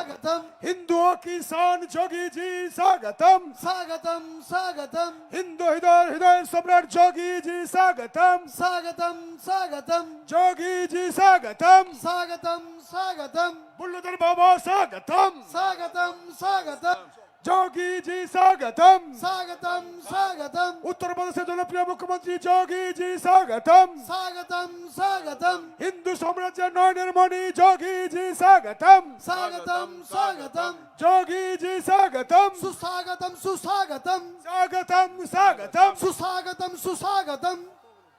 स्वागतम हिंदू किसान जोगी जी स्वागतम स्वागतम स्वागतम हिंदू हृदय हृदय सम्राट जोगी जी स्वागतम स्वागतम स्वागतम जोगी जी स्वागतम स्वागतम स्वागतम बुल्लुधर बाबा स्वागतम स्वागतम स्वागतम जोगी जी स्वागतम स्वागतम स्वागतम उत्तर प्रदेश जनप्रिय मुख्यमंत्री जोगी जी स्वागतम स्वागतम स्वागतम हिंदू साम्राज्य नयনের मणि जोगी जी स्वागतम स्वागतम स्वागतम जोगी जी स्वागतम सुस्वागतम सुस्वागतम स्वागतम स्वागतम सुस्वागतम सुस्वागतम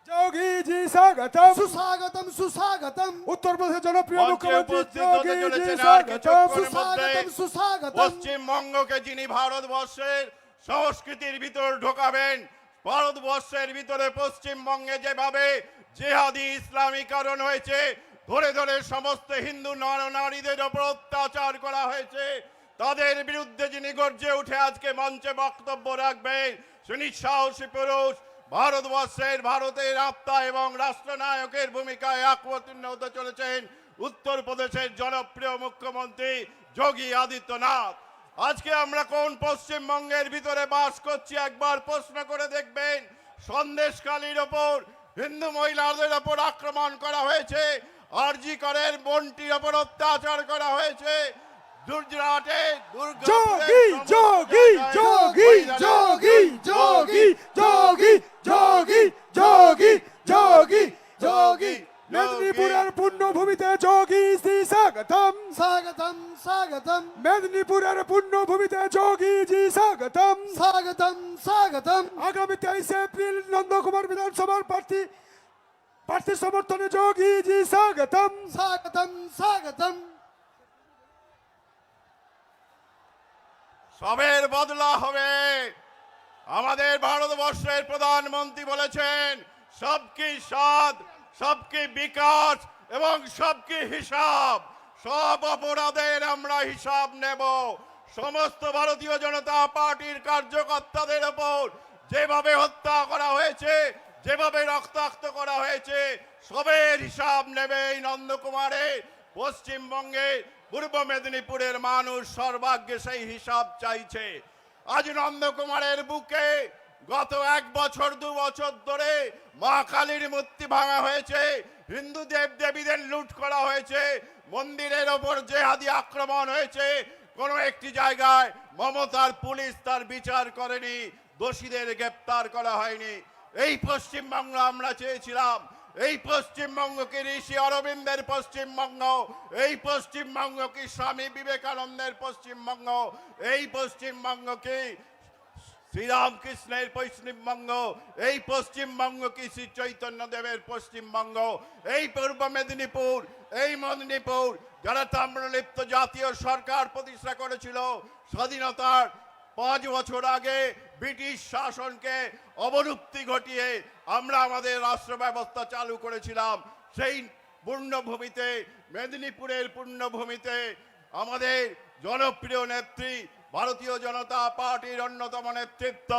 जोगी जी स्वागतम सुस्वागतम सुस्वागतम उत्तर प्रदेश जनप्रिय मुख्यमंत्री উপস্থিত হতে जोगी जी চলেছেন আর কিছুক্ষণের स्वागतम মধ্যে सुस्वागतम सुस्वागतम পশ্চিমবঙ্গকে যিনি ভারতবর্ষের সংস্কৃতির ভিতর ঢোকাবেন, ভারতবর্ষের ভিতরে পশ্চিমবঙ্গে যেভাবে জেহাদি ইসলামীকরণ হয়েছে, ধরে ধরে সমস্ত হিন্দু নর নারীদের ওপর অত্যাচার করা হয়েছে, তাদের বিরুদ্ধে যিনি গর্জে উঠে আজকে মঞ্চে বক্তব্য রাখবেন, তিনি সাহসী পুরুষ, ভারতবর্ষের ভারতের আত্মা এবং রাষ্ট্রনায়কের ভূমিকায় অবতীর্ণ হতে চলেছেন উত্তরপ্রদেশের জনপ্রিয় মুখ্যমন্ত্রী যোগী আদিত্যনাথ। আজকে আমরা কোন পশ্চিমবঙ্গের ভিতরে বাস করছি একবার প্রশ্ন করে দেখবেন। সন্দেশখালীর ওপর হিন্দু মহিলাদের ওপর আক্রমণ করা হয়েছে, আরজি করের বোনটির ওপর অত্যাচার করা হয়েছে, গুজরাটে जोगी जोगी जोगी जोगी जोगी जोगी जोगी जोगी जोगी जोगी মেদিনীপুরের পুণ্যভূমিতে যোগী শ্রী স্বাগতম स्वागतम स्वागतम মেদিনীপুরের পুণ্যভূমিতে যোগী জি স্বাগতম स्वागतम स्वागतम আগামী 23 এপ্রিল নন্দকুমার বিধানসভার প্রার্থী সমর্থনে যোগী জি স্বাগতম स्वागतम स्वागतम সবের বদলা হবে। আমাদের ভারতবর্ষের প্রধানমন্ত্রী বলেছেন সবকি সাথ সবকি বিকাশ এবং সবকি হিসাব। সব অপরাধের আমরা হিসাব নেব। সমস্ত ভারতীয় জনতা পার্টির কার্যকর্তাদের ওপর যেভাবে হত্যা করা হয়েছে, যেভাবে রক্তাক্ত করা হয়েছে, সবের হিসাব নেবে এই নন্দকুমারে। পশ্চিমবঙ্গে পূর্ব মেদিনীপুরের মানুষ সর্বাগ্যে সেই হিসাব চাইছে। আজ নন্দকুমারের বুকে গত 1 বছর 2 বছর ধরে মা কালীর মূর্তি ভাঙা হয়েছে, হিন্দু দেব দেবীদের লুট করা হয়েছে, মন্দিরের ওপর জেহাদি আক্রমণ হয়েছে। কোনো একটি জায়গায় মমতার পুলিশ তার বিচার করেনি, দোষীদের গ্রেপ্তার করা হয়নি। এই পশ্চিমবঙ্গ আমরা চেয়েছিলাম। এই পশ্চিমবঙ্গ কি ঋষি অরবিন্দের পশ্চিমবঙ্গ, এই পশ্চিমবঙ্গ কি স্বামী বিবেকানন্দের পশ্চিমবঙ্গ, এই পশ্চিমবঙ্গ কি শ্রীরামকৃষ্ণের পশ্চিমবঙ্গ, এই পশ্চিমবঙ্গ কি শ্রী চৈতন্য দেবের পশ্চিমবঙ্গ। এই পূর্ব মেদিনীপুর, এই মেদিনীপুর যারা তাম্রলিপ্ত জাতীয় সরকার প্রতিষ্ঠা করেছিল স্বাধীনতার 5 বছর আগে ব্রিটিশ শাসনকে অবলুপ্তি ঘটিয়ে আমরা আমাদের রাষ্ট্র ব্যবস্থা চালু করেছিলাম। সেই পূর্ণভূমিতে, মেদিনীপুরের পূর্ণভূমিতে আমাদের জনপ্রিয় নেত্রী ভারতীয় জনতা পার্টির অন্যতম নেতৃত্ব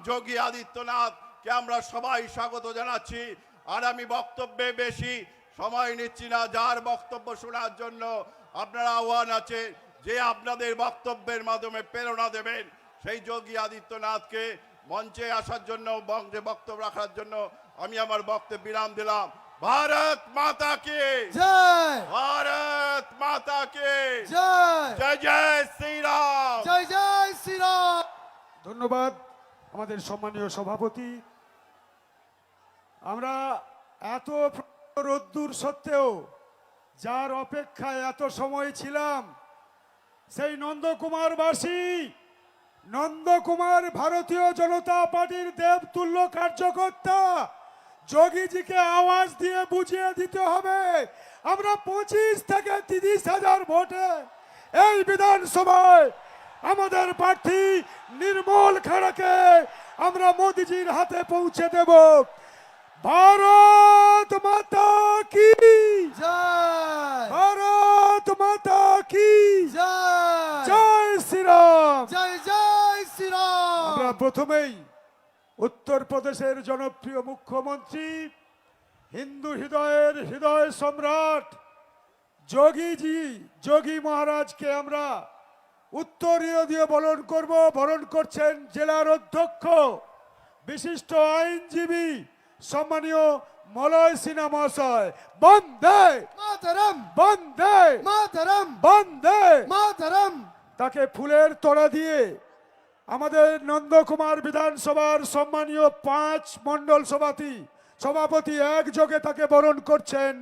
যোগী আদিত্যনাথকে আমরা সবাই স্বাগত জানাচ্ছি। আর আমি বক্তব্যে বেশি সময় নিচ্ছি না। যার বক্তব্য শোনার জন্য আপনারা আহ্বান আছে, যে আপনাদের বক্তব্যের মাধ্যমে প্রেরণা দেবেন, সেই যোগী আদিত্যনাথকে মঞ্চে আসার জন্য, মঞ্চে বক্তব্য রাখার জন্য আমি আমার বক্তব্য বিরাম দিলাম। ভারত মাতা কি जय ভারত মাতা কি जय জয় জয় শ্রীরাম। जय जय श्री राम। ধন্যবাদ আমাদের সম্মানীয় সভাপতি। আমরা এত রোদ্দুর সত্ত্বেও যার অপেক্ষায় এত সময় ছিলাম, সেই নন্দকুমারবাসী, নন্দকুমার ভারতীয় জনতা পার্টির দেবতুল্য কার্যকর্তা যোগীজিকে আওয়াজ দিয়ে বুঝিয়ে দিতে হবে আমরা 25 থেকে 30,000 ভোটে এই বিধানসভায় আমাদের প্রার্থী নির্মল খাড়াকে আমরা মোদিজির হাতে পৌঁছে দেব। ভারত মাতা কি जय ভারত মাতা কি जय জয় শ্রীরাম। जय जय श्री राम। আমরা প্রথমেই উত্তরপ্রদেশের জনপ্রিয় মুখ্যমন্ত্রী, হিন্দু হৃদয়ের হৃদয় সম্রাট যোগী মহারাজকে আমরা উত্তরীয় দিয়ে বরণ করছেন জেলার অধ্যক্ষ বিশিষ্ট আইনজীবী সম্মানীয় মলয় সিনহা মহাশয়। বন্দে মাতরম বন্দে মাতরম বন্দে। মাতরম। তাকে ফুলের তোড়া দিয়ে আমাদের নন্দকুমার বিধানসভার সম্মানীয় 5 মণ্ডল সভাপতি একযোগে তাকে বরণ করছেন।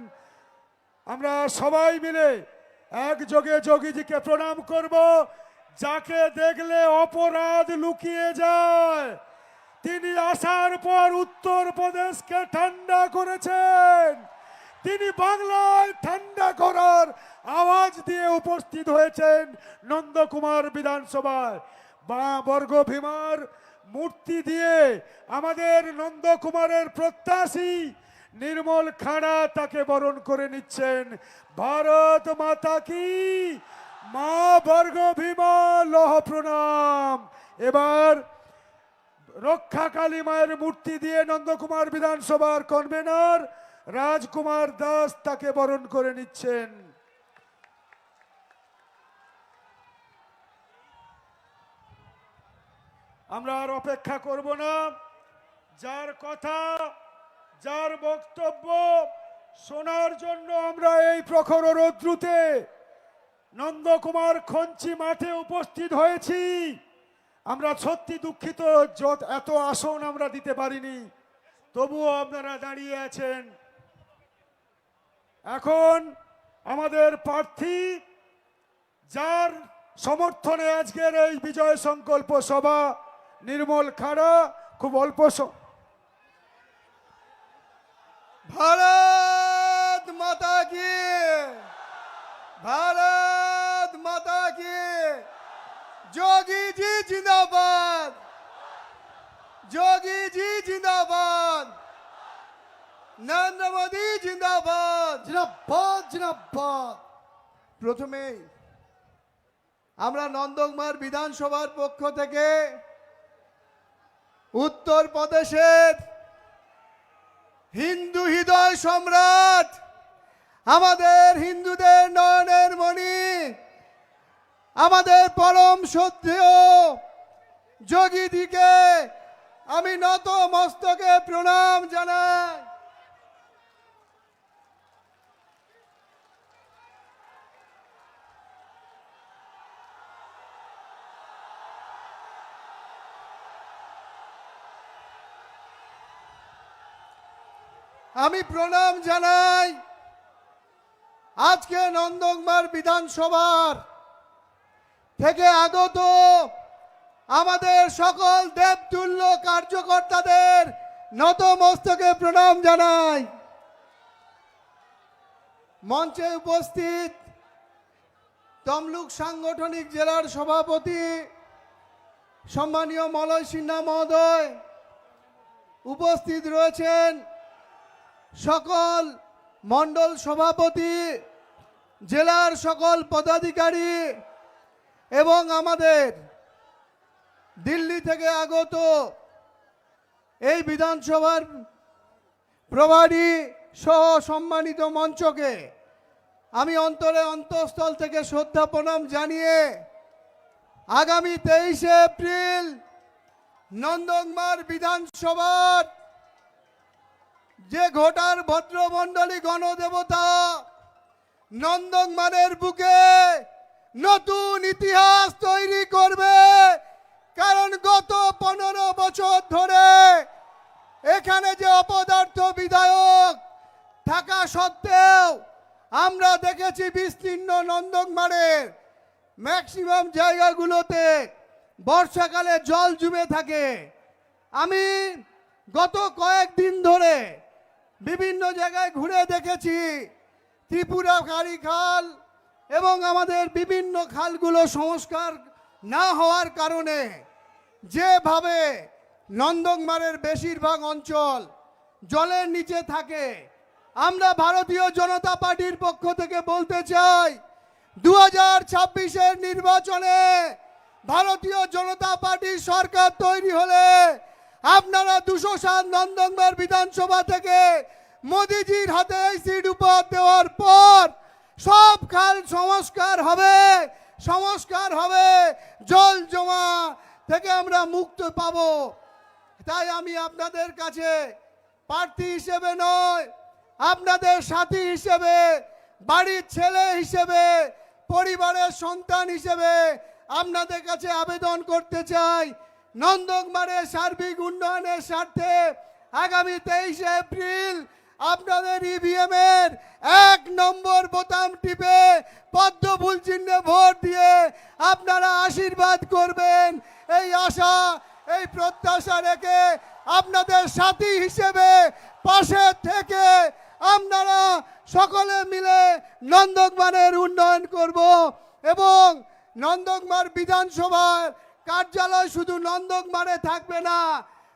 আমরা সবাই মিলে একযোগে যোগীজিকে প্রণাম করব। যাকে দেখলে অপরাধ লুকিয়ে যায়, তিনি আসার পর উত্তরপ্রদেশকে ঠান্ডা করেছেন। তিনি বাংলায় ঠান্ডা করার আওয়াজ দিয়ে উপস্থিত হয়েছেন নন্দকুমার বিধানসভায়। বর্গ ভীমার মূর্তি দিয়ে আমাদের নন্দকুমারের প্রত্যাশী নির্মল খাড়া তাকে বরণ করে নিচ্ছেন। ভারত মাতা কি, মা বর্গ ভীমা লহ প্রণাম। এবার রক্ষাকালী মায়ের মূর্তি দিয়ে নন্দকুমার বিধানসভার কনভেনর রাজকুমার দাস তাকে বরণ করে নিচ্ছেন। আমরা আর অপেক্ষা করব না। যার কথা, যার বক্তব্য শোনার জন্য আমরা এই প্রখর রৌদ্রুতে নন্দকুমার খঞ্চি মাঠে উপস্থিত হয়েছি। আমরা সত্যি দুঃখিত, এত আসন আমরা দিতে পারিনি, তবুও আপনারা দাঁড়িয়ে আছেন। এখন আমাদের প্রার্থী, যার সমর্থনে আজকের এই বিজয় সংকল্প সভা, নির্মল খাড়া, খুব অল্প भारत माता की, भारत माता की। जोगी जी जिंदाबाद, जोगी जी जिंदाबाद, नरेंद्र मोदी जिंदाबाद। जिंदाबाद जिंदाबाद। प्रथमे আমরা নন্দকুমার বিধানসভার পক্ষ থেকে উত্তরপ্রদেশের হিন্দু হৃদয় সম্রাট, আমাদের হিন্দুদের নয়নের মণি, আমাদের পরম শ্রদ্ধেয় যোগীজিকে আমি নত মস্তকে প্রণাম জানাই। আমি প্রণাম জানাই আজকে নন্দকুমার বিধানসভার থেকে আগত আমাদের সকল দেবতুল্য কার্যকর্তাদের নত মস্তকে প্রণাম জানাই। মঞ্চে উপস্থিত তমলুক সাংগঠনিক জেলার সভাপতি সম্মানীয় মলয় সিনহা মহোদয়, উপস্থিত রয়েছেন সকল মণ্ডল সভাপতি, জেলার সকল পদাধিকারী এবং আমাদের দিল্লি থেকে আগত এই বিধানসভার প্রভারী সহ সম্মানিত মঞ্চকে আমি অন্তঃস্থল থেকে শ্রদ্ধা প্রণাম জানিয়ে আগামী 23শে এপ্রিল নন্দকুমার বিধানসভার যে ঘোটার ভদ্রমণ্ডলী গণদেবতা নন্দকুমারের বুকে নতুন ইতিহাস তৈরি করবে। কারণ গত 15 বছর ধরে এখানে যে অপদার্থ বিধায়ক থাকা সত্ত্বেও আমরা দেখেছি বিস্তীর্ণ নন্দকুমারের ম্যাক্সিমাম জায়গাগুলোতে বর্ষাকালে জল জমে থাকে। আমি গত কয়েকদিন ধরে বিভিন্ন জায়গায় ঘুরে দেখেছি ত্রিপুরা খাড়ি খাল এবং আমাদের বিভিন্ন খালগুলো সংস্কার না হওয়ার কারণে যেভাবে নন্দকুমারের বেশিরভাগ অঞ্চল জলের নিচে থাকে, আমরা ভারতীয় জনতা পার্টির পক্ষ থেকে বলতে চাই 2026-এর নির্বাচনে ভারতীয় জনতা পার্টির সরকার তৈরি হলে আপনারা 207 নন্দকুমার বিধানসভা থেকে মোদিজির হাতে এই সিট উপহার দেওয়ার পর সব খাল সংস্কার হবে, জল জমা থেকে আমরা মুক্ত পাবো। তাই আমি আপনাদের কাছে প্রার্থী হিসেবে নয়, আপনাদের সাথী হিসেবে, বাড়ির ছেলে হিসেবে, পরিবারের সন্তান হিসেবে আপনাদের কাছে আবেদন করতে চাই, নন্দকুমারের সার্বিক উন্নয়নের স্বার্থে আগামী 23 এপ্রিল আপনাদের ইভিএম এর 1 নম্বর বোতাম টিপে পদ্ম ফুল চিহ্নে ভোট দিয়ে আপনারা আশীর্বাদ করবেন। এই আশা, এই প্রত্যাশা রেখে আপনাদের সাথী হিসেবে পাশে থেকে আপনারা সকলে মিলে নন্দকুমারের উন্নয়ন করব এবং নন্দকুমার বিধানসভার কার্যালয় শুধু নন্দকুমারে থাকবে না,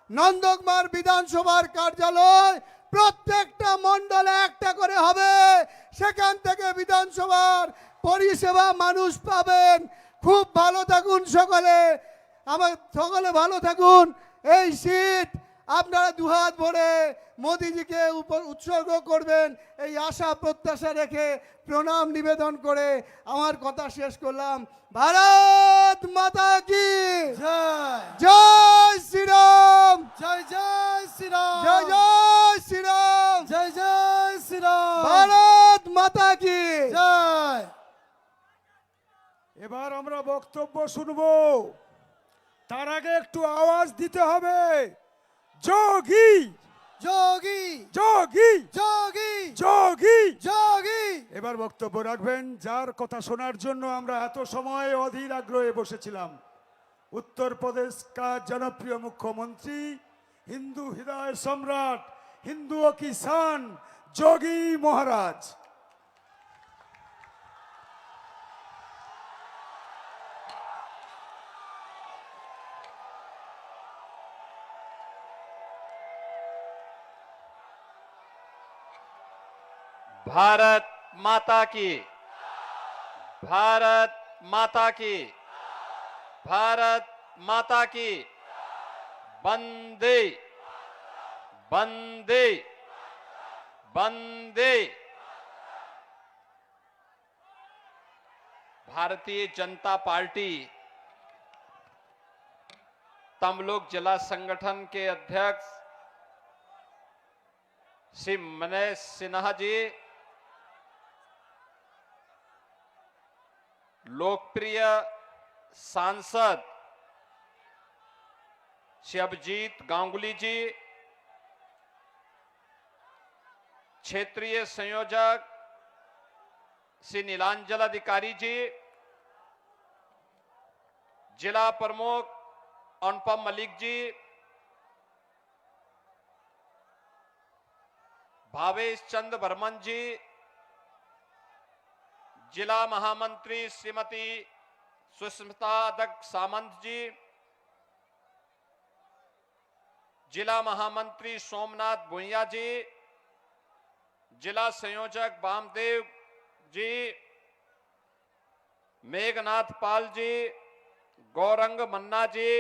নন্দকুমার বিধানসভার কার্যালয় প্রত্যেকটা মণ্ডলে একটা করে হবে। সেখান থেকে বিধানসভার পরিষেবা মানুষ পাবেন। খুব ভালো থাকুন সকলে, সকলে ভালো থাকুন। এই শীত আপনারা দুহাত ভরে মোদিজিকে উৎসর্গ করবেন, এই আশা প্রত্যাশা রেখে প্রণাম নিবেদন করে আমার কথা শেষ করলাম। ভারত মাতা কি জয় জয় শ্রীরাম, জয় জয় শ্রীরাম, জয় জয় শ্রীরাম, জয় জয় শ্রীরাম, ভারত মাতা কি জয়। এবার আমরা বক্তব্য শুনবো, তার আগে একটু আওয়াজ দিতে হবে। যোগী যোগী যোগী যোগী যোগী। যোগী। এবার বক্তব্য রাখবেন, যার কথা শোনার জন্য আমরা এত সময় অধীর আগ্রহে বসেছিলাম, উত্তরপ্রদেশ का জনপ্রিয় মুখ্যমন্ত্রী, হিন্দু হৃদয় সম্রাট, হিন্দু ও কিষান যোগী মহারাজ। भारत माता की, भारत माता की, भारत माता की। वंदे वंदे वंदे। भारतीय जनता पार्टी तमलुक जिला संगठन के अध्यक्ष श्री मनीष सिन्हा जी, लोकप्रिय सांसद श्री अभिजीत गांगुली जी, क्षेत्रीय संयोजक श्री नीलांजल अधिकारी जी, जिला प्रमुख अनुपम मलिक जी, भावेश चंद बर्मन जी, जिला महामंत्री श्रीमती सुष्मिता दत्त सामंत जी, जिला महामंत्री सोमनाथ भुइया जी, जिला संयोजक वामदेव जी, मेघनाथ पाल जी, गौरंग मन्ना जी,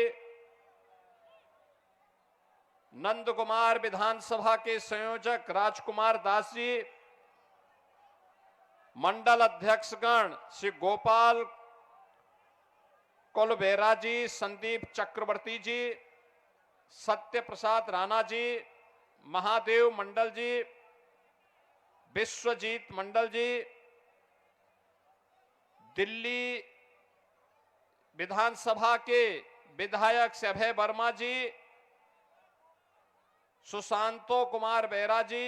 नंद कुमार विधानसभा के संयोजक राजकुमार दास जी, मंडल अध्यक्षगण श्री गोपाल कोलबेरा जी, संदीप चक्रवर्ती जी, सत्य प्रसाद राणा जी, महादेव मंडल जी, विश्वजीत मंडल जी, दिल्ली विधानसभा के विधायक से अभय वर्मा जी, सुशांतो कुमार बेरा जी,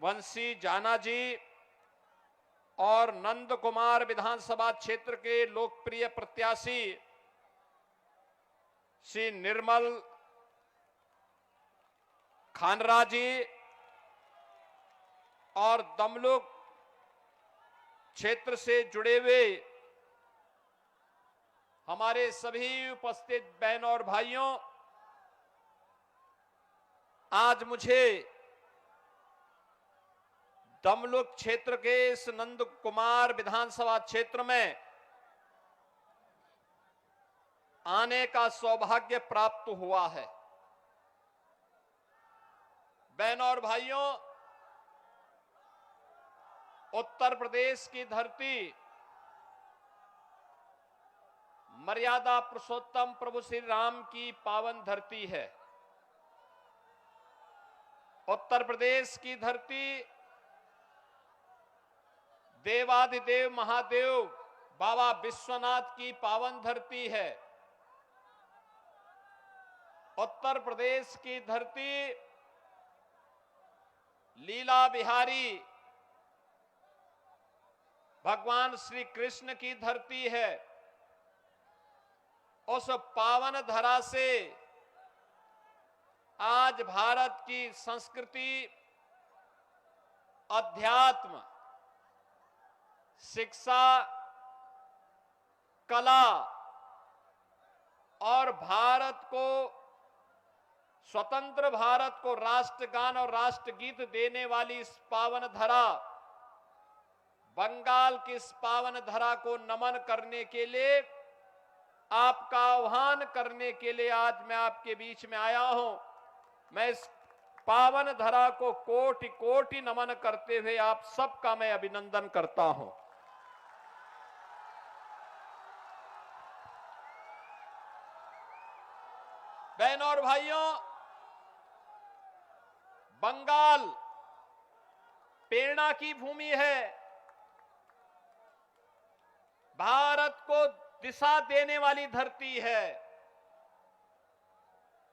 वंशी जाना जी और नंद कुमार विधानसभा क्षेत्र के लोकप्रिय प्रत्याशी श्री निर्मल खानरा जी और तमलुक क्षेत्र से जुड़े हुए हमारे सभी उपस्थित बहनों और भाइयों, आज मुझे तमलुक क्षेत्र के इस नंद कुमार विधानसभा क्षेत्र में आने का सौभाग्य प्राप्त हुआ है। बहनों और भाइयों, उत्तर प्रदेश की धरती मर्यादा पुरुषोत्तम प्रभु श्री राम की पावन धरती है। उत्तर प्रदेश की धरती देवादिदेव महादेव बाबा विश्वनाथ की पावन धरती है। उत्तर प्रदेश की धरती लीला बिहारी भगवान श्री कृष्ण की धरती है। उस पावन धरा से आज भारत की संस्कृति, अध्यात्म, शिक्षा, कला और भारत को, स्वतंत्र भारत को राष्ट्रगान और राष्ट्रगीत देने वाली इस पावन धरा, बंगाल की इस पावन धरा को नमन करने के लिए, आपका आह्वान करने के लिए आज मैं आपके बीच में आया हूं। मैं इस पावन धरा को कोटि कोटि नमन करते हुए आप सबका मैं अभिनंदन करता हूं। बहनों और भाइयों, बंगाल प्रेरणा की भूमि है। भारत को दिशा देने वाली धरती है।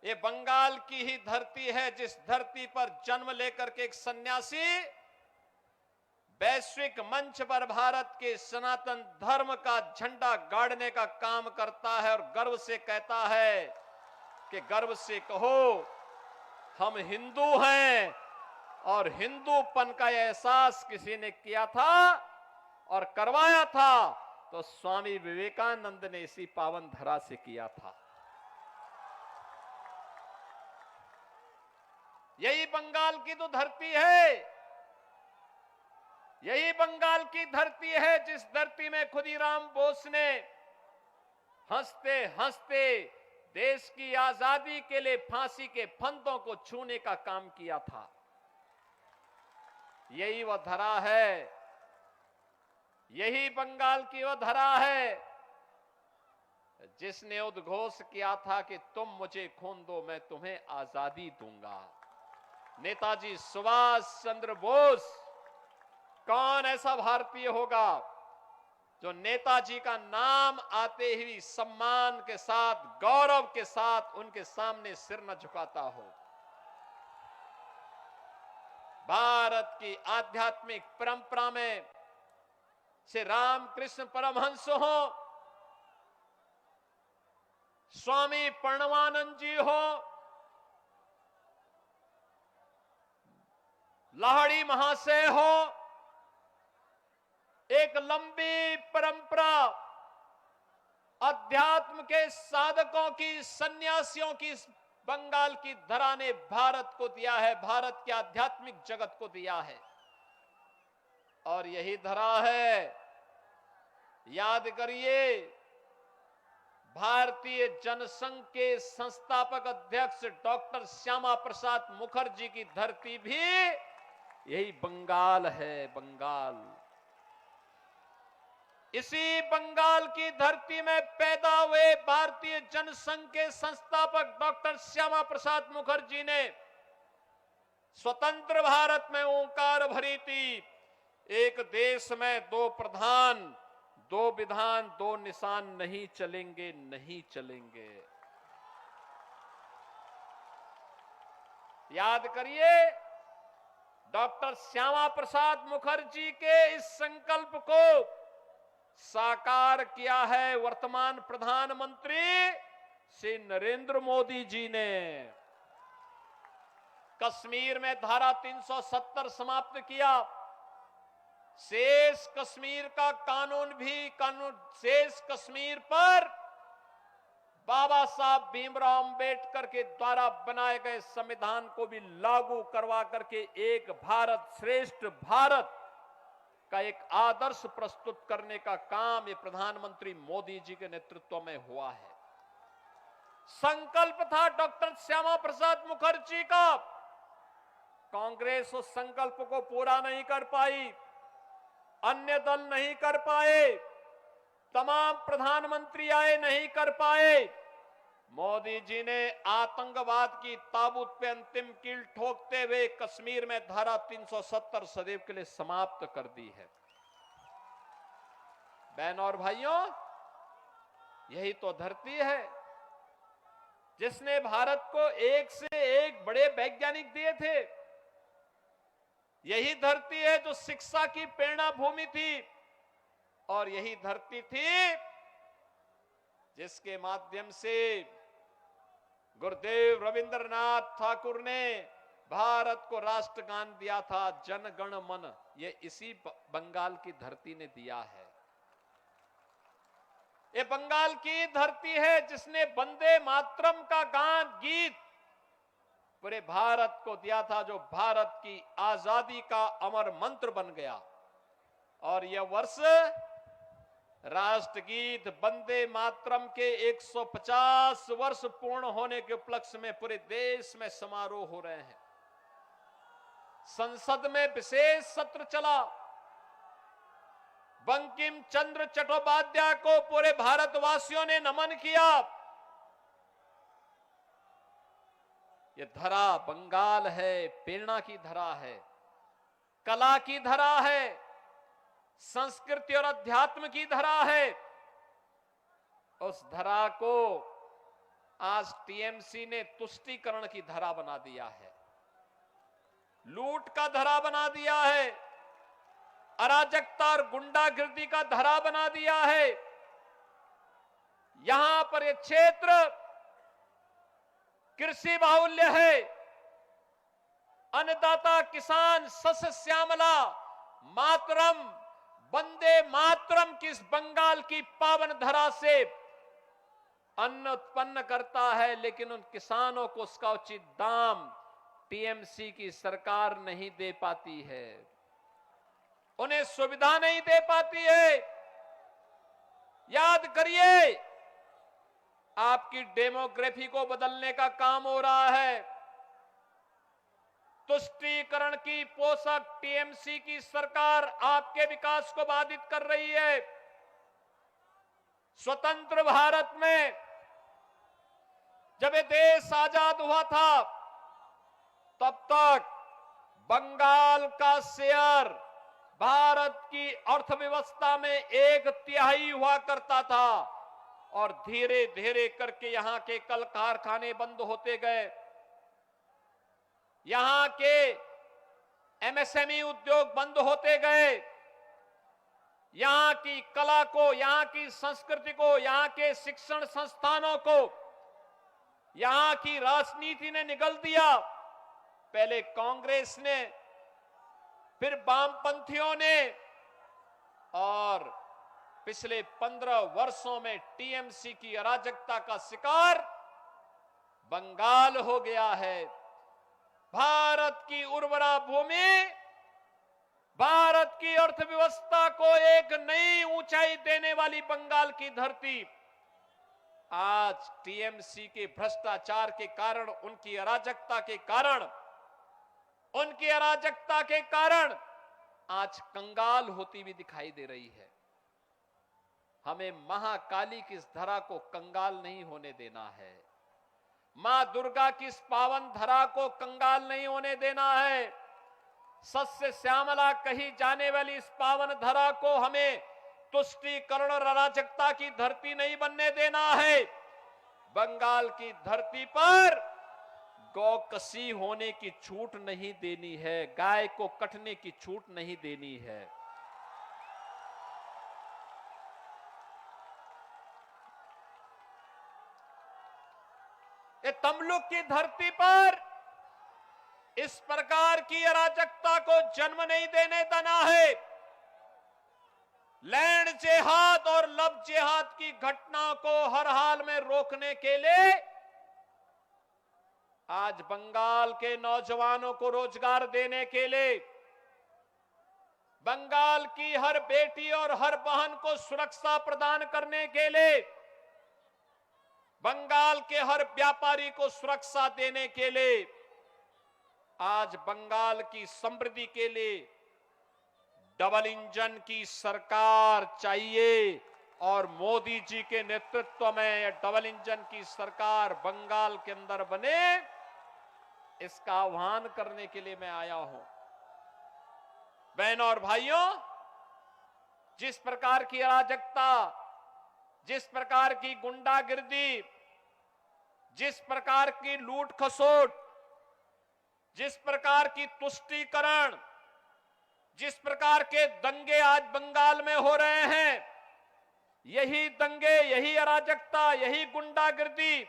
ये बंगाल की ही धरती है जिस धरती पर जन्म लेकर के एक सन्यासी वैश्विक मंच पर भारत के सनातन धर्म का झंडा गाड़ने का काम करता है और गर्व से कहता है कि गर्व से कहो हम हिंदू हैं। और हिंदूपन का एहसास किसी ने किया था और करवाया था तो स्वामी विवेकानंद ने इसी पावन धरा से किया था। यही बंगाल की तो धरती है, यही बंगाल की धरती है जिस धरती में खुदीराम बोस ने हंसते हंसते देश की आजादी के लिए फांसी के फंदों को छूने का काम किया था। यही वह धरा है, यही बंगाल की वह धरा है जिसने उद्घोष किया था कि तुम मुझे खून दो मैं तुम्हें आजादी दूंगा। नेताजी सुभाष चंद्र बोस, कौन ऐसा भारतीय होगा जो नेताजी का नाम आते ही सम्मान के साथ, गौरव के साथ उनके सामने सिर न झुकाता हो। भारत की आध्यात्मिक परंपरा में श्री रामकृष्ण परमहंस हो, स्वामी प्रणवानंद जी हो, लाहिड़ी महाशय हो, एक लंबी परंपरा अध्यात्म के साधकों की, सन्यासियों की बंगाल की धरा ने भारत को दिया है, भारत के आध्यात्मिक जगत को दिया है। और यही धरा है, याद करिए, भारतीय जनसंघ के संस्थापक अध्यक्ष डॉक्टर श्यामा प्रसाद मुखर्जी की धरती भी यही बंगाल है। बंगाल, इसी बंगाल की धरती में पैदा हुए भारतीय जनसंघ के संस्थापक डॉक्टर श्यामा प्रसाद मुखर्जी ने स्वतंत्र भारत में ओंकार भरी थी, एक देश में दो प्रधान, दो विधान, दो निशान नहीं चलेंगे, नहीं चलेंगे। याद करिए, डॉक्टर श्यामा प्रसाद मुखर्जी के इस संकल्प को साकार किया है वर्तमान प्रधानमंत्री श्री नरेंद्र मोदी जी ने। कश्मीर में धारा 370 समाप्त किया, शेष कश्मीर का कानून शेष कश्मीर पर बाबा साहब भीमराव अंबेडकर के द्वारा बनाए गए संविधान को भी लागू करवा करके एक भारत श्रेष्ठ भारत का एक आदर्श प्रस्तुत करने का काम ये प्रधानमंत्री मोदी जी के नेतृत्व में हुआ है। संकल्प था डॉक्टर श्यामा प्रसाद मुखर्जी का, कांग्रेस उस संकल्प को पूरा नहीं कर पाई। अन्य दल नहीं कर पाए, तमाम प्रधानमंत्री आए नहीं कर पाए। मोदी जी ने आतंकवाद की ताबूत पे अंतिम कील ठोकते हुए कश्मीर में धारा 370 सदैव के लिए समाप्त कर दी है। बहनों और भाइयों, यही तो धरती है जिसने भारत को एक से एक बड़े वैज्ञानिक दिए थे। यही धरती है जो शिक्षा की प्रेरणा भूमि थी, और यही धरती थी जिसके माध्यम से गुरुदेव रविंद्रनाथ ठाकुर ने भारत को राष्ट्रगान दिया था, जन गण मन। ये इसी बंगाल की धरती ने दिया है। ये बंगाल की धरती है जिसने वंदे मातरम का गीत पूरे भारत को दिया था, जो भारत की आजादी का अमर मंत्र बन गया। और यह वर्ष राष्ट्रगीत वंदे मातरम के 150 वर्ष पूर्ण होने के उपलक्ष्य में पूरे देश में समारोह हो रहे हैं। संसद में विशेष सत्र चला। बंकिम चंद्र चट्टोपाध्याय को पूरे भारतवासियों ने नमन किया। यह धरा बंगाल है, प्रेरणा की धरा है, कला की धरा है, संस्कृति और अध्यात्म की धरा है। उस धरा को आज टीएमसी ने तुष्टीकरण की धरा बना दिया है, लूट का धरा बना दिया है, अराजकता और गुंडागिर्दी का धरा बना दिया है। यहां पर यह क्षेत्र कृषि बाहुल्य है। अन्नदाता किसान सस्य श्यामला मातरम वंदे मातरम की इस बंगाल की पावन धरा से अन्न उत्पन्न करता है, लेकिन उन किसानों को उसका उचित दाम टीएमसी की सरकार नहीं दे पाती है, उन्हें सुविधा नहीं दे पाती है। याद करिए, आपकी डेमोग्राफी को बदलने का काम हो रहा है। तुष्टीकरण की पोषक टीएमसी की सरकार आपके विकास को बाधित कर रही है। स्वतंत्र भारत में जब ये देश आजाद हुआ था, तब तक बंगाल का शेयर भारत की अर्थव्यवस्था में 1/3 हुआ करता था, और धीरे धीरे करके यहां के कल कारखाने बंद होते गए। यहां के एमएसएमई उद्योग बंद होते गए। यहां की कला को, यहां की संस्कृति को, यहां के शिक्षण संस्थानों को यहां की राजनीति ने निगल दिया। पहले कांग्रेस ने, फिर वामपंथियों ने, और पिछले 15 वर्षों में टीएमसी की अराजकता का शिकार बंगाल हो गया है। भारत की उर्वरा भूमि, भारत की अर्थव्यवस्था को एक नई ऊंचाई देने वाली बंगाल की धरती आज टीएमसी के भ्रष्टाचार के कारण, उनकी अराजकता के कारण, आज कंगाल होती भी दिखाई दे रही है। हमें महाकाली की इस धरा को कंगाल नहीं होने देना है। मां दुर्गा की इस पावन धरा को कंगाल नहीं होने देना है। सस्य श्यामला कही जाने वाली इस पावन धरा को हमें तुष्टीकरण और अराजकता की धरती नहीं बनने देना है। बंगाल की धरती पर गौकसी होने की छूट नहीं देनी है, गाय को कटने की छूट नहीं देनी है। ये तमलुक की धरती पर इस प्रकार की अराजकता को जन्म नहीं देने देना है। लैंड जेहाद और लब जेहाद की घटना को हर हाल में रोकने के लिए आज बंगाल के नौजवानों को रोजगार देने के लिए, बंगाल की हर बेटी और हर बहन को सुरक्षा प्रदान करने के लिए, बंगाल के हर व्यापारी को सुरक्षा देने के लिए, आज बंगाल की समृद्धि के लिए डबल इंजन की सरकार चाहिए और मोदी जी के नेतृत्व में यह डबल इंजन की सरकार बंगाल के अंदर बने, इसका आह्वान करने के लिए मैं आया हूं। बहनों और भाइयों, जिस प्रकार की अराजकता, जिस प्रकार की गुंडागिर्दी, जिस प्रकार की लूट खसोट, जिस प्रकार की तुष्टीकरण, जिस प्रकार के दंगे आज बंगाल में हो रहे हैं, यही दंगे, यही अराजकता, यही गुंडागिर्दी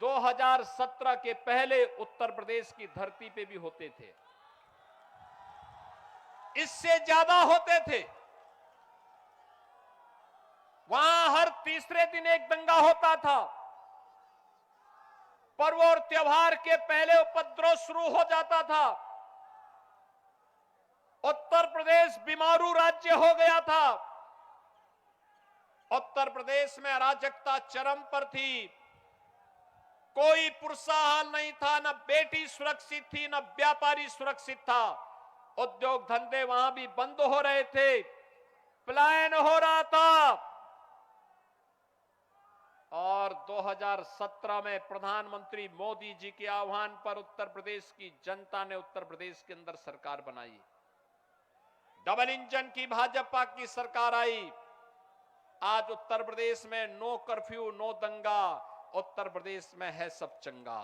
2017 के पहले उत्तर प्रदेश की धरती पे भी होते थे, इससे ज्यादा होते थे। वहां हर तीसरे दिन एक दंगा होता था। पर्व और त्योहार के पहले उपद्रव शुरू हो जाता था। उत्तर प्रदेश बीमारू राज्य हो गया था। उत्तर प्रदेश में अराजकता चरम पर थी। कोई पुरसाहाल नहीं था, न बेटी सुरक्षित थी, न व्यापारी सुरक्षित था। उद्योग धंधे वहां भी बंद हो रहे थे, पलायन हो रहा था। और 2017 में प्रधानमंत्री मोदी जी के आह्वान पर उत्तर प्रदेश की जनता ने उत्तर प्रदेश के अंदर सरकार बनाई। डबल इंजन की भाजपा की सरकार आई। आज उत्तर प्रदेश में नो कर्फ्यू, नो दंगा, उत्तर प्रदेश में है सब चंगा।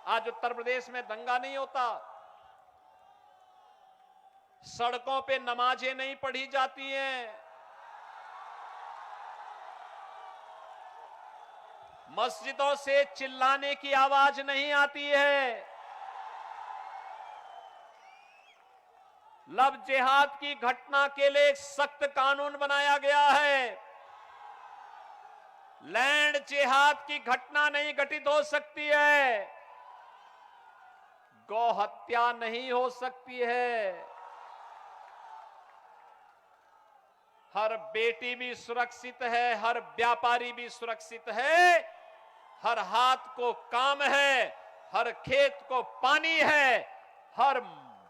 आज उत्तर प्रदेश में दंगा नहीं होता, सड़कों पे नमाजें नहीं पढ़ी जाती हैं, मस्जिदों से चिल्लाने की आवाज नहीं आती है, लव जिहाद की घटना के लिए एक सख्त कानून बनाया गया है। लैंड जिहाद की घटना नहीं घटित हो सकती है, गौ हत्या नहीं हो सकती है, हर बेटी भी सुरक्षित है, हर व्यापारी भी सुरक्षित है, हर हाथ को काम है, हर खेत को पानी है, हर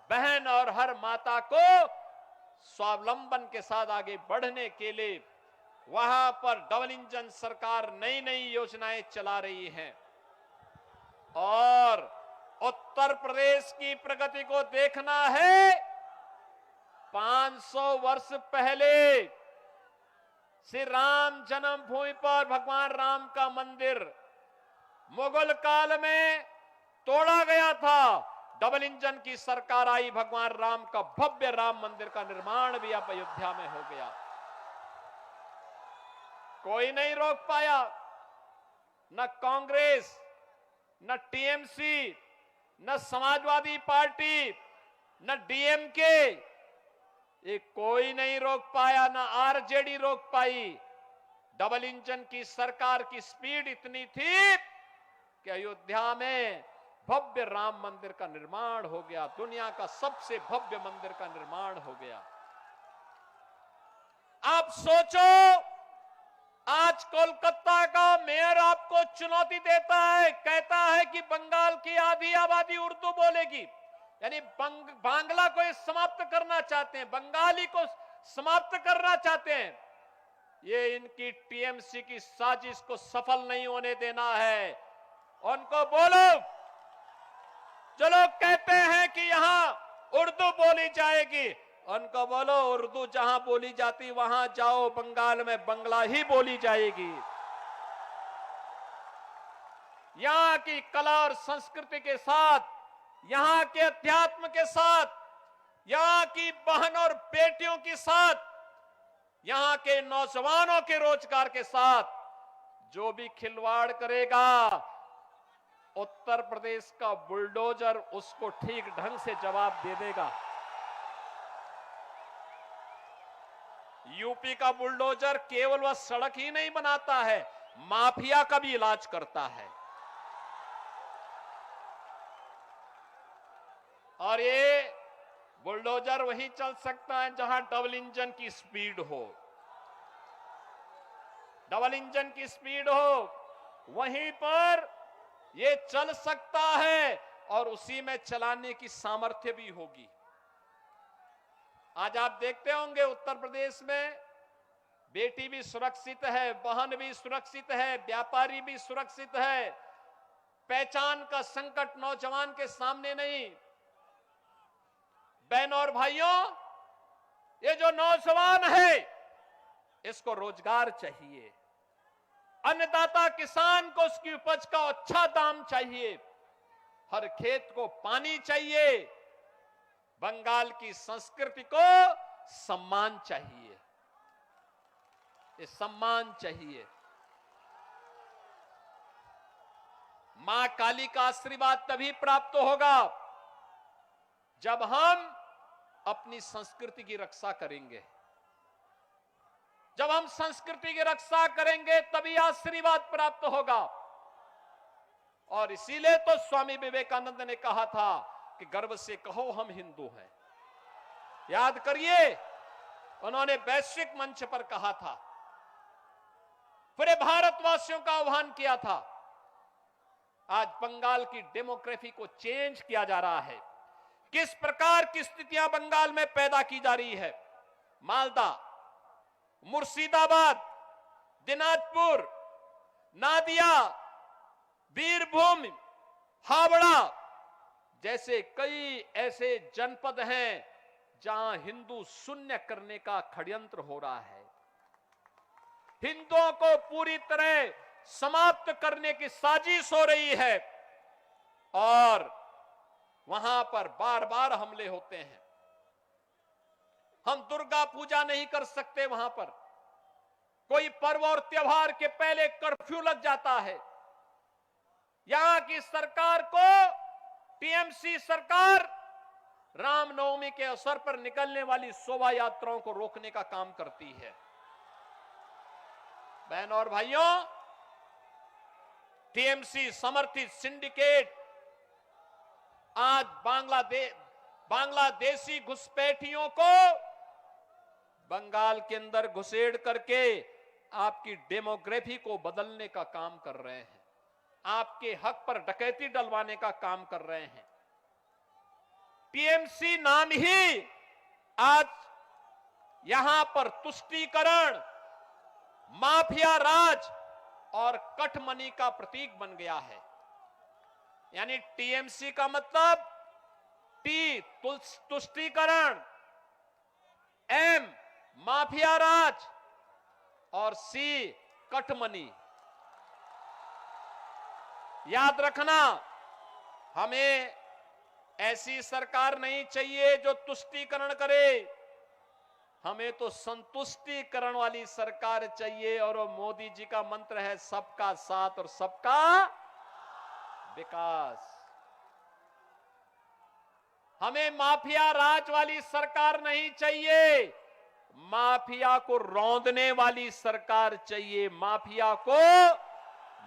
बहन और हर माता को स्वावलंबन के साथ आगे बढ़ने के लिए वहां पर डबल इंजन सरकार नई नई योजनाएं चला रही है। और उत्तर प्रदेश की प्रगति को देखना है। 500 वर्ष पहले श्री राम जन्मभूमि पर भगवान राम का मंदिर मुगल काल में तोड़ा गया था। डबल इंजन की सरकार आई, भगवान राम का भव्य राम मंदिर का निर्माण भी अब अयोध्या में हो गया। कोई नहीं रोक पाया, न कांग्रेस, न टीएमसी, न समाजवादी पार्टी, न डीएमके, ये कोई नहीं रोक पाया, न आरजेडी रोक पाई। डबल इंजन की सरकार की स्पीड इतनी थी कि अयोध्या में भव्य राम मंदिर का निर्माण हो गया, दुनिया का सबसे भव्य मंदिर का निर्माण हो गया। आप सोचो, आज कोलकाता का मेयर आपको चुनौती देता है, कहता है कि बंगाल की आधी आबादी उर्दू बोलेगी, यानी बांग्ला को समाप्त करना चाहते हैं, बंगाली को समाप्त करना चाहते हैं। ये इनकी टीएमसी की साजिश को सफल नहीं होने देना है। उनको बोलो, जो लोग कहते हैं कि यहां उर्दू बोली जाएगी, उनको बोलो उर्दू जहां बोली जाती वहां जाओ, बंगाल में बंगला ही बोली जाएगी। यहां की कला और संस्कृति के साथ, यहां के अध्यात्म के साथ, यहां की बहन और बेटियों के साथ, यहां के नौजवानों के रोजगार के साथ जो भी खिलवाड़ करेगा, उत्तर प्रदेश का बुलडोजर उसको ठीक ढंग से जवाब दे देगा। यूपी का बुलडोजर केवल वह सड़क ही नहीं बनाता है, माफिया का भी इलाज करता है। और ये बुलडोजर वहीं चल सकता है जहां डबल इंजन की स्पीड हो। डबल इंजन की स्पीड हो, वहीं पर ये चल सकता है और उसी में चलाने की सामर्थ्य भी होगी। आज आप देखते होंगे उत्तर प्रदेश में बेटी भी सुरक्षित है, बहन भी सुरक्षित है, व्यापारी भी सुरक्षित है। पहचान का संकट नौजवान के सामने नहीं। बहनों और भाइयों, ये जो नौजवान है इसको रोजगार चाहिए, अन्नदाता किसान को उसकी उपज का अच्छा दाम चाहिए, हर खेत को पानी चाहिए, बंगाल की संस्कृति को सम्मान चाहिए, ये सम्मान चाहिए। मां काली का आशीर्वाद तभी प्राप्त होगा जब हम अपनी संस्कृति की रक्षा करेंगे। जब हम संस्कृति की रक्षा करेंगे तभी आशीर्वाद प्राप्त होगा। और इसीलिए तो स्वामी विवेकानंद ने कहा था कि गर्व से कहो हम हिंदू हैं। याद करिए, उन्होंने वैश्विक मंच पर कहा था, पूरे भारतवासियों का आह्वान किया था। आज बंगाल की डेमोग्राफी को चेंज किया जा रहा है। किस प्रकार की स्थितियां बंगाल में पैदा की जा रही है। मालदा, मुर्शिदाबाद, दिनाजपुर, नादिया, बीरभूम, हावड़ा जैसे कई ऐसे जनपद हैं जहां हिंदू शून्य करने का षड्यंत्र हो रहा है। हिंदुओं को पूरी तरह समाप्त करने की साजिश हो रही है और वहां पर बार बार हमले होते हैं। हम दुर्गा पूजा नहीं कर सकते, वहां पर कोई पर्व और त्योहार के पहले कर्फ्यू लग जाता है। यहां की सरकार को, टीएमसी सरकार, रामनवमी के अवसर पर निकलने वाली शोभा यात्राओं को रोकने का काम करती है। बहनों और भाइयों, टीएमसी समर्थित सिंडिकेट आज बांग्लादेशी घुसपैठियों को बंगाल के अंदर घुसेड़ करके आपकी डेमोग्राफी को बदलने का काम कर रहे हैं, आपके हक पर डकैती डलवाने का काम कर रहे हैं। टीएमसी नाम ही आज यहां पर तुष्टीकरण, माफिया राज और कठमनी का प्रतीक बन गया है। यानी टीएमसी का मतलब टी तुष्टीकरण, एम माफिया राज और सी कठमनी। याद रखना, हमें ऐसी सरकार नहीं चाहिए जो तुष्टीकरण करे, हमें तो संतुष्टीकरण वाली सरकार चाहिए। और वो मोदी जी का मंत्र है सबका साथ और सबका विकास। हमें माफिया राज वाली सरकार नहीं चाहिए, माफिया को रौंदने वाली सरकार चाहिए, माफिया को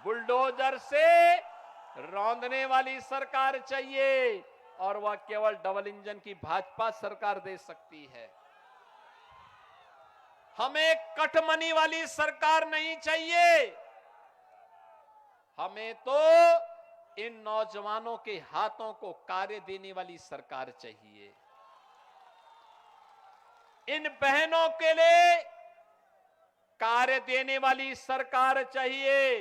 बुलडोजर से रौंदने वाली सरकार चाहिए। और वह केवल डबल इंजन की भाजपा सरकार दे सकती है। हमें कठमनी वाली सरकार नहीं चाहिए, हमें तो इन नौजवानों के हाथों को कार्य देने वाली सरकार चाहिए। इन बहनों के लिए कार्य देने वाली सरकार चाहिए।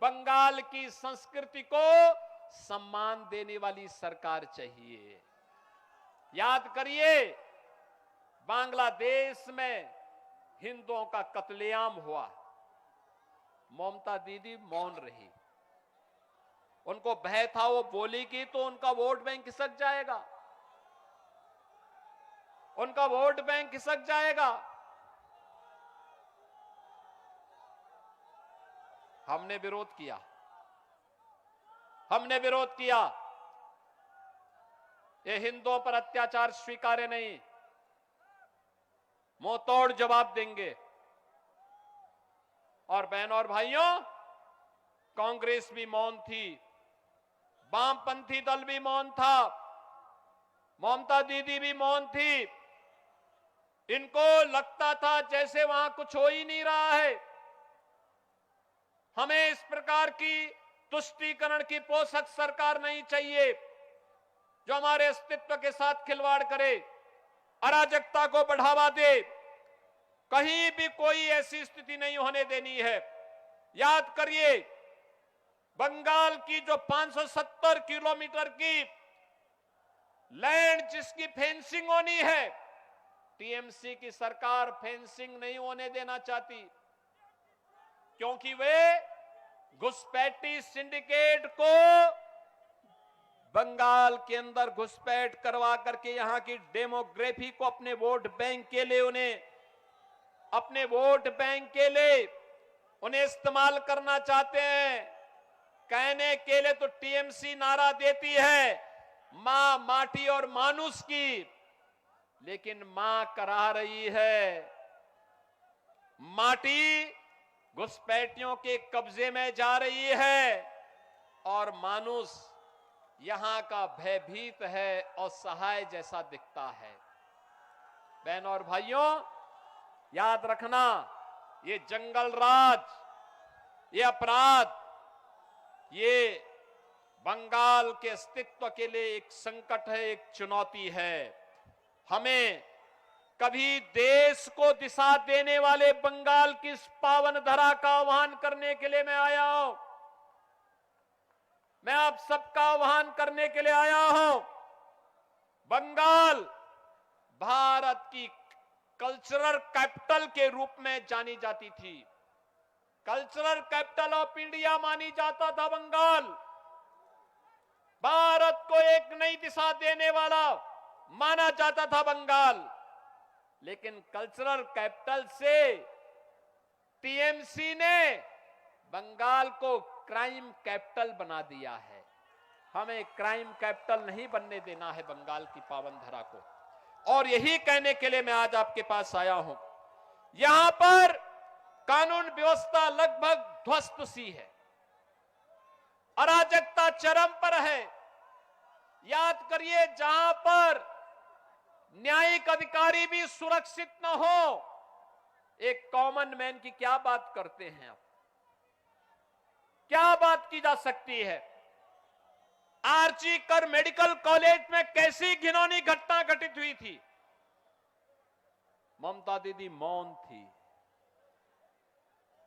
बंगाल की संस्कृति को सम्मान देने वाली सरकार चाहिए। याद करिए, बांग्लादेश में हिंदुओं का कत्लेआम हुआ, ममता दीदी मौन रही। उनको भय था वो बोलेगी तो उनका वोट बैंक खिसक जाएगा, उनका वोट बैंक खिसक जाएगा। हमने विरोध किया, हमने विरोध किया। ये हिंदुओं पर अत्याचार स्वीकार्य नहीं, मुंह तोड़ जवाब देंगे। और बहनों और भाइयों, कांग्रेस भी मौन थी, वामपंथी दल भी मौन था, ममता दीदी भी मौन थी। इनको लगता था जैसे वहां कुछ हो ही नहीं रहा है। हमें इस प्रकार की तुष्टीकरण की पोषक सरकार नहीं चाहिए जो हमारे अस्तित्व के साथ खिलवाड़ करे, अराजकता को बढ़ावा दे। कहीं भी कोई ऐसी स्थिति नहीं होने देनी है। याद करिए, बंगाल की जो 570 किलोमीटर की लैंड जिसकी फेंसिंग होनी है, टीएमसी की सरकार फेंसिंग नहीं होने देना चाहती, क्योंकि वे घुसपैठी सिंडिकेट को बंगाल के अंदर घुसपैठ करवा करके यहां की डेमोग्राफी को अपने वोट बैंक के लिए उन्हें इस्तेमाल करना चाहते हैं। कहने के लिए तो टीएमसी नारा देती है मां माटी और मानुष की, लेकिन मां करा रही है। माटी घुसपैठियों के कब्जे में जा रही है और मानुष यहां का भयभीत है और सहाय जैसा दिखता है। बहनों और भाइयों, याद रखना, ये जंगल राज, ये अपराध, ये बंगाल के अस्तित्व के लिए एक संकट है, एक चुनौती है। हमें कभी देश को दिशा देने वाले बंगाल की इस पावन धरा का आह्वान करने के लिए मैं आया हूं। मैं आप सबका आह्वान करने के लिए आया हूं। बंगाल भारत की कल्चरल कैपिटल के रूप में जानी जाती थी। कल्चरल कैपिटल ऑफ इंडिया मानी जाता था बंगाल। भारत को एक नई दिशा देने वाला माना जाता था बंगाल। लेकिन कल्चरल कैपिटल से टीएमसी ने बंगाल को क्राइम कैपिटल बना दिया है। हमें क्राइम कैपिटल नहीं बनने देना है बंगाल की पावन धरा को। और यही कहने के लिए मैं आज आपके पास आया हूं। यहां पर कानून व्यवस्था लगभग ध्वस्त सी है, अराजकता चरम पर है। याद करिए, जहां पर न्यायिक अधिकारी भी सुरक्षित न हो, एक कॉमन मैन की क्या बात करते हैं आप? क्या बात की जा सकती है? आरजी कर मेडिकल कॉलेज में कैसी घिनौनी घटना घटित हुई थी, ममता दीदी मौन थी,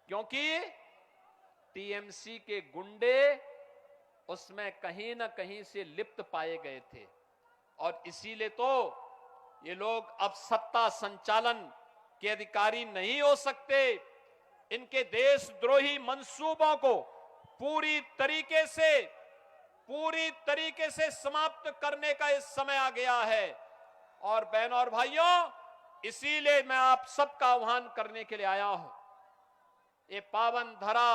क्योंकि टीएमसी के गुंडे उसमें कहीं ना कहीं से लिप्त पाए गए थे। और इसीलिए तो ये लोग अब सत्ता संचालन के अधिकारी नहीं हो सकते। इनके देशद्रोही मंसूबों को पूरी तरीके से समाप्त करने का इस समय आ गया है। और बहनों और भाइयों, इसीलिए मैं आप सबका आह्वान करने के लिए आया हूं। ये पावन धरा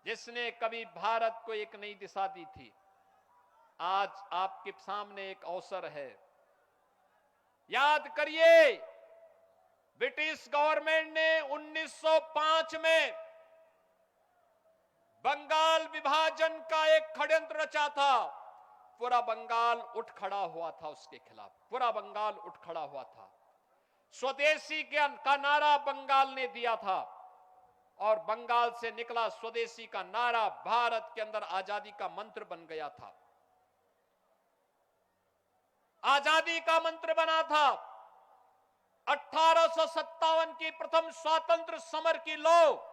जिसने कभी भारत को एक नई दिशा दी थी, आज आपके सामने एक अवसर है। याद करिए, ब्रिटिश गवर्नमेंट ने 1905 में बंगाल विभाजन का एक षड्यंत्र रचा था। पूरा बंगाल उठ खड़ा हुआ था उसके खिलाफ, पूरा बंगाल उठ खड़ा हुआ था। स्वदेशी का नारा बंगाल ने दिया था और बंगाल से निकला स्वदेशी का नारा भारत के अंदर आजादी का मंत्र बन गया था। आजादी का मंत्र बना था। 1857 की प्रथम स्वातंत्र समर की लौ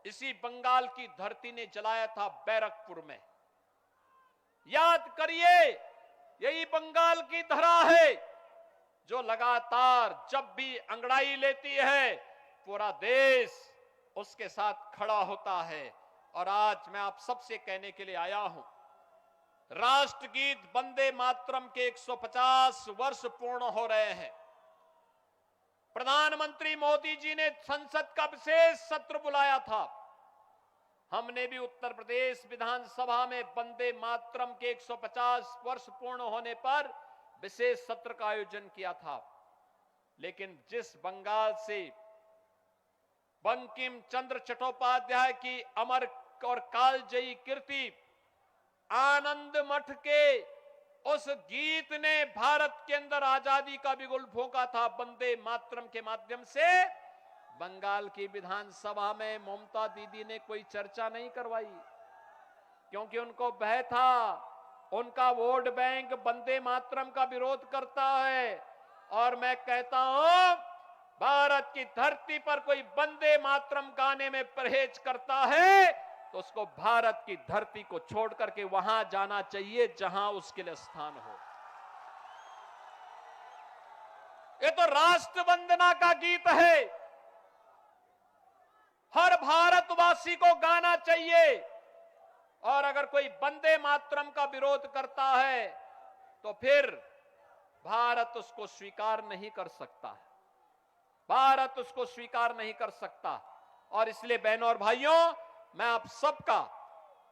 इसी बंगाल की धरती ने जलाया था, बैरकपुर में। याद करिए, यही बंगाल की धरा है जो लगातार जब भी अंगड़ाई लेती है, पूरा देश उसके साथ खड़ा होता है। और आज मैं आप सबसे कहने के लिए आया हूं, राष्ट्रगीत वंदे मातरम के 150 वर्ष पूर्ण हो रहे हैं। प्रधानमंत्री मोदी जी ने संसद का विशेष सत्र बुलाया था। हमने भी उत्तर प्रदेश विधानसभा में वंदे मातरम के 150 वर्ष पूर्ण होने पर विशेष सत्र का आयोजन किया था। लेकिन जिस बंगाल से बंकिम चंद्र चट्टोपाध्याय की अमर और कालजयी कीर्ति आनंद मठ के उस गीत ने भारत के अंदर आजादी का बिगुल फूंका था, वंदे मातरम के माध्यम से, बंगाल की विधानसभा में ममता दीदी ने कोई चर्चा नहीं करवाई। क्योंकि उनको भय था उनका वोट बैंक वंदे मातरम का विरोध करता है। और मैं कहता हूं, भारत की धरती पर कोई वंदे मातरम गाने में परहेज करता है तो उसको भारत की धरती को छोड़ करके वहां जाना चाहिए जहां उसके लिए स्थान हो। ये तो राष्ट्र वंदना का गीत है, हर भारतवासी को गाना चाहिए। और अगर कोई वंदे मातरम का विरोध करता है तो फिर भारत उसको स्वीकार नहीं कर सकता, भारत उसको स्वीकार नहीं कर सकता। और इसलिए बहनों और भाइयों, मैं आप सबका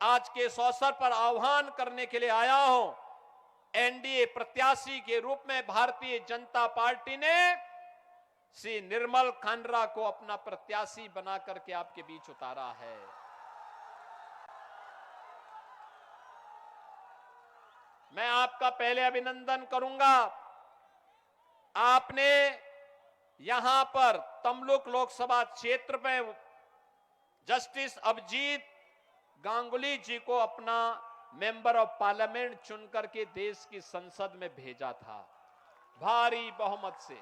आज के इस अवसर पर आह्वान करने के लिए आया हूं। एनडीए प्रत्याशी के रूप में भारतीय जनता पार्टी ने श्री निर्मल खांडरा को अपना प्रत्याशी बना करके आपके बीच उतारा है। मैं आपका पहले अभिनंदन करूंगा। आपने यहां पर तमलुक लोकसभा क्षेत्र में जस्टिस अभिजीत गांगुली जी को अपना मेंबर ऑफ पार्लियामेंट चुनकर के देश की संसद में भेजा था भारी बहुमत से।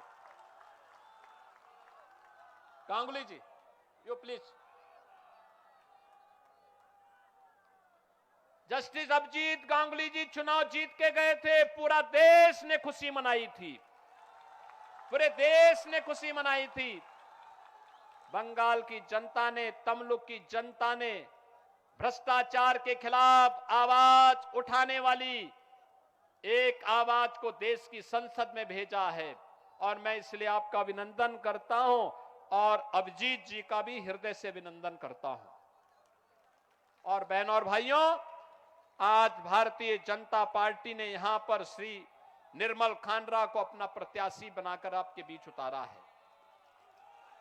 Ganguly ji, you please. Justice Abhijit Ganguly ji चुनाव जीत के गए थे, पूरा देश ने खुशी मनाई थी, पूरे देश ने खुशी मनाई थी। बंगाल की जनता ने, तमलुक की जनता ने भ्रष्टाचार के खिलाफ आवाज उठाने वाली एक आवाज को देश की संसद में भेजा है। और मैं इसलिए आपका अभिनंदन करता हूं और अभिजीत जी का भी हृदय से अभिनंदन करता हूं। और बहनों और भाइयों, आज भारतीय जनता पार्टी ने यहां पर श्री निर्मल खांडरा को अपना प्रत्याशी बनाकर आपके बीच उतारा है।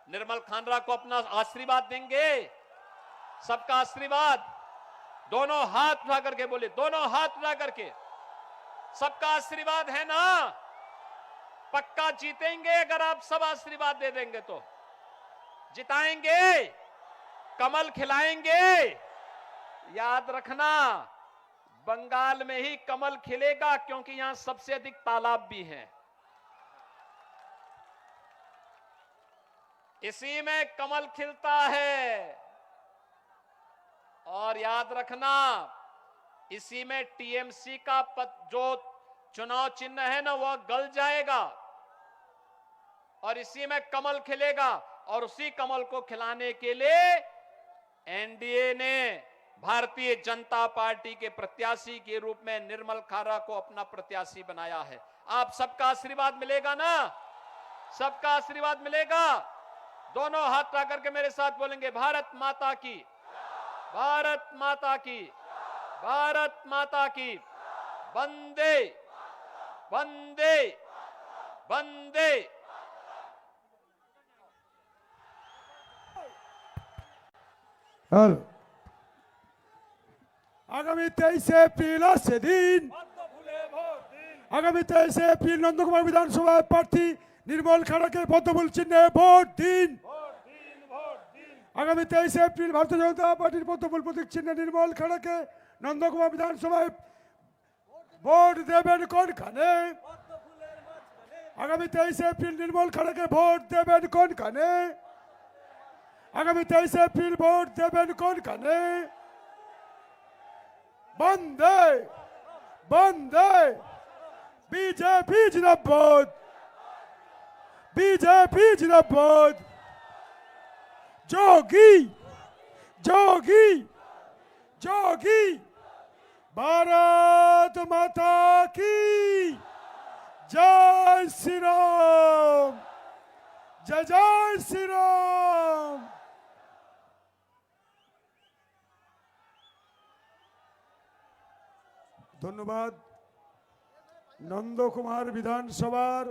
निर्मल खांडरा को अपना आशीर्वाद देंगे, सबका आशीर्वाद। दोनों हाथ उठा करके बोले, दोनों हाथ उठा करके। सबका आशीर्वाद है ना? पक्का जीतेंगे अगर आप सब आशीर्वाद दे देंगे तो। जिताएंगे, कमल खिलाएंगे। याद रखना, बंगाल में ही कमल खिलेगा क्योंकि यहां सबसे अधिक तालाब भी हैं। इसी में कमल खिलता है। और याद रखना, इसी में टीएमसी का जो चुनाव चिन्ह है ना, वह गल जाएगा और इसी में कमल खिलेगा। और उसी कमल को खिलाने के लिए एनडीए ने भारतीय जनता पार्टी के प्रत्याशी के रूप में निर्मल खांडरा को अपना प्रत्याशी बनाया है। आप सबका आशीर्वाद मिलेगा ना? सबका आशीर्वाद मिलेगा। दोनों हाथ उठा करके मेरे साथ बोलेंगे, भारत माता की, भारत माता की, भारत माता की, वंदे वंदे वंदे। हेलो, आगामी 23 एप्रिल সেদিন, আগামী 23 এপ্রিল নন্দকুমার বিধানসভায় প্রার্থী নির্মল খাঁড়াকে পদ্মফুল চিহ্নে ভোট দিন। আগামী 23 এপ্রিল ভারতীয় জনতা পার্টির পদ্মফুল প্রতীক চিহ্নে নির্মল খাঁড়াকে নন্দকুমার বিধানসভায় ভোট দেবেন কোনখানে? আগামী 23 এপ্রিল নির্মল খাঁড়াকে ভোট দেবেন কোনখানে? আগামী 23 এপ্রিল ভোট দেবেন কোনখানে? বন্দে বন্দে বিজেপি জিন্দাবাদ, বিজেপি জিন্দাবাদ। যোগী যোগী যোগী, भारत माता की जय श्री राम, जय जय श्री राम। ধন্যবাদ। নন্দকুমার বিধানসভার